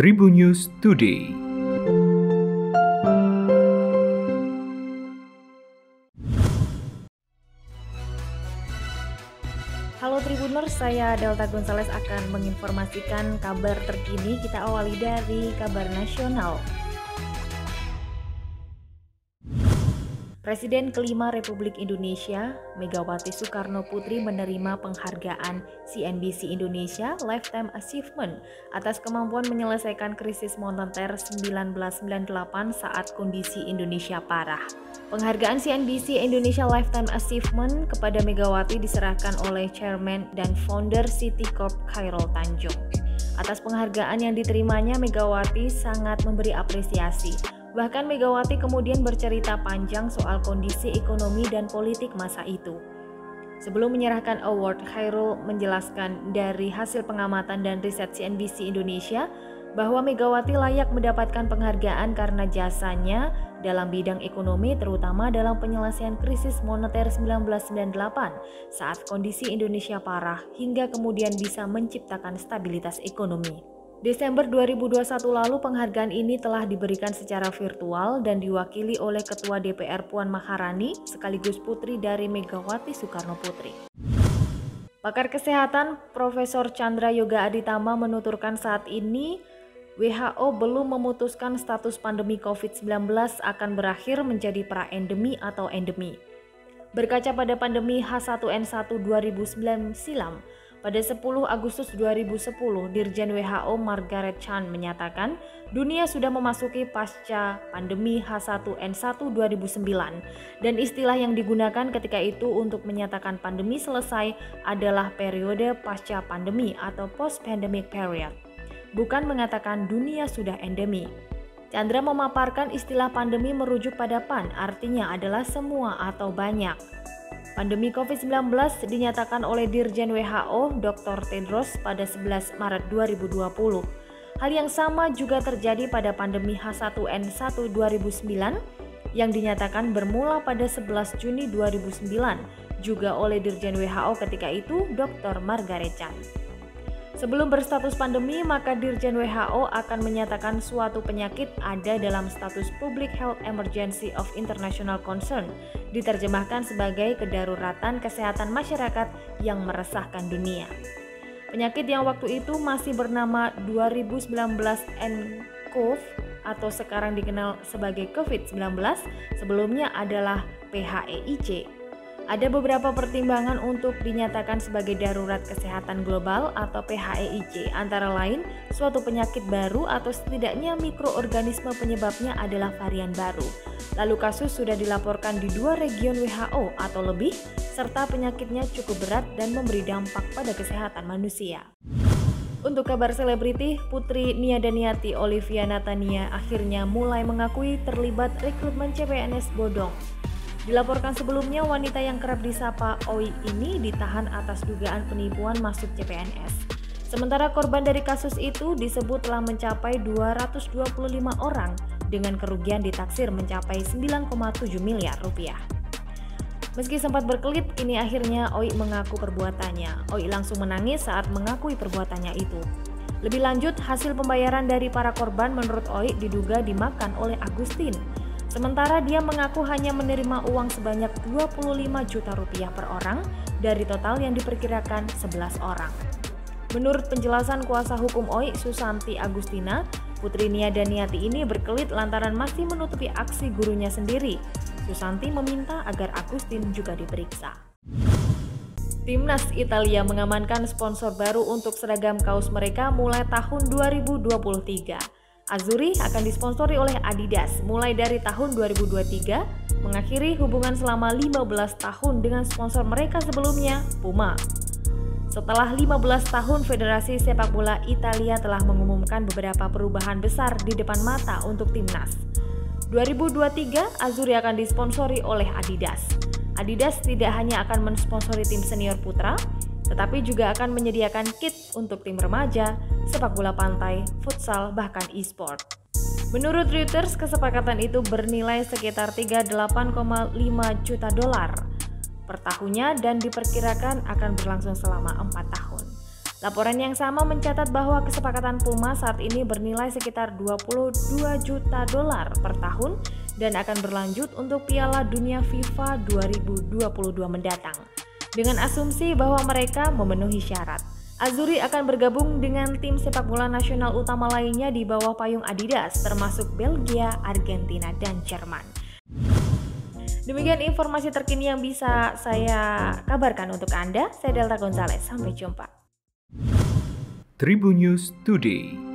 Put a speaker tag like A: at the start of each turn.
A: Tribun News Today.
B: Halo Tribuners, saya Delta Gonzales akan menginformasikan kabar terkini. Kita awali dari kabar nasional. Presiden kelima Republik Indonesia, Megawati Soekarno Putri menerima penghargaan CNBC Indonesia Lifetime Achievement atas kemampuan menyelesaikan krisis moneter 1998 saat kondisi Indonesia parah. Penghargaan CNBC Indonesia Lifetime Achievement kepada Megawati diserahkan oleh Chairman dan Founder Citicorp Chairul Tanjung. Atas penghargaan yang diterimanya, Megawati sangat memberi apresiasi. Bahkan Megawati kemudian bercerita panjang soal kondisi ekonomi dan politik masa itu. Sebelum menyerahkan award, Chairul menjelaskan dari hasil pengamatan dan riset CNBC Indonesia bahwa Megawati layak mendapatkan penghargaan karena jasanya dalam bidang ekonomi, terutama dalam penyelesaian krisis moneter 1998 saat kondisi Indonesia parah hingga kemudian bisa menciptakan stabilitas ekonomi. Desember 2021 lalu penghargaan ini telah diberikan secara virtual dan diwakili oleh Ketua DPR Puan Maharani sekaligus putri dari Megawati Soekarno Putri. Pakar kesehatan Profesor Chandra Yoga Aditama menuturkan saat ini WHO belum memutuskan status pandemi COVID-19 akan berakhir menjadi pra-endemi atau endemi. Berkaca pada pandemi H1N1 2009 silam, pada 10 Agustus 2010, Dirjen WHO Margaret Chan menyatakan dunia sudah memasuki pasca pandemi H1N1 2009 dan istilah yang digunakan ketika itu untuk menyatakan pandemi selesai adalah periode pasca pandemi atau post-pandemic period, bukan mengatakan dunia sudah endemi. Chandra memaparkan istilah pandemi merujuk pada pan, artinya adalah semua atau banyak. Pandemi COVID-19 dinyatakan oleh Dirjen WHO Dr. Tedros pada 11 Maret 2020. Hal yang sama juga terjadi pada pandemi H1N1 2009 yang dinyatakan bermula pada 11 Juni 2009 juga oleh Dirjen WHO ketika itu Dr. Margaret Chan. Sebelum berstatus pandemi, maka Dirjen WHO akan menyatakan suatu penyakit ada dalam status Public Health Emergency of International Concern, diterjemahkan sebagai kedaruratan kesehatan masyarakat yang meresahkan dunia. Penyakit yang waktu itu masih bernama 2019 nCoV atau sekarang dikenal sebagai COVID-19, sebelumnya adalah PHEIC. Ada beberapa pertimbangan untuk dinyatakan sebagai darurat kesehatan global atau PHEIC, antara lain suatu penyakit baru atau setidaknya mikroorganisme penyebabnya adalah varian baru. Lalu kasus sudah dilaporkan di 2 region WHO atau lebih, serta penyakitnya cukup berat dan memberi dampak pada kesehatan manusia. Untuk kabar selebriti, Putri Nia Daniati Olivia Natania akhirnya mulai mengakui terlibat rekrutmen CPNS bodong. Dilaporkan sebelumnya, wanita yang kerap disapa Oi ini ditahan atas dugaan penipuan masuk CPNS. Sementara korban dari kasus itu disebut telah mencapai 225 orang dengan kerugian ditaksir mencapai 9,7 miliar rupiah. Meski sempat berkelit, kini akhirnya Oi mengaku perbuatannya. Oi langsung menangis saat mengakui perbuatannya itu. Lebih lanjut, hasil pembayaran dari para korban menurut Oi diduga dimakan oleh Agustin. Sementara dia mengaku hanya menerima uang sebanyak 25 juta rupiah per orang dari total yang diperkirakan 11 orang. Menurut penjelasan kuasa hukum Oi, Susanti Agustina, Putri Nia Daniati ini berkelit lantaran masih menutupi aksi gurunya sendiri. Susanti meminta agar Agustin juga diperiksa. Timnas Italia mengamankan sponsor baru untuk seragam kaos mereka mulai tahun 2023. Azzurri akan disponsori oleh Adidas mulai dari tahun 2023, mengakhiri hubungan selama 15 tahun dengan sponsor mereka sebelumnya, Puma. Setelah 15 tahun, Federasi Sepak Bola Italia telah mengumumkan beberapa perubahan besar di depan mata untuk timnas. 2023, Azzurri akan disponsori oleh Adidas. Adidas tidak hanya akan mensponsori tim senior putra, tetapi juga akan menyediakan kit untuk tim remaja, sepak bola pantai, futsal, bahkan e-sport. Menurut Reuters, kesepakatan itu bernilai sekitar 38,5 juta dolar per tahunnya dan diperkirakan akan berlangsung selama 4 tahun. Laporan yang sama mencatat bahwa kesepakatan Puma saat ini bernilai sekitar 22 juta dolar per tahun dan akan berlanjut untuk Piala Dunia FIFA 2022 mendatang. Dengan asumsi bahwa mereka memenuhi syarat, Azzurri akan bergabung dengan tim sepak bola nasional utama lainnya di bawah payung Adidas, termasuk Belgia, Argentina, dan Jerman. Demikian informasi terkini yang bisa saya kabarkan untuk Anda. Saya Delta Gonzalez. Sampai jumpa.
A: Tribun News Today.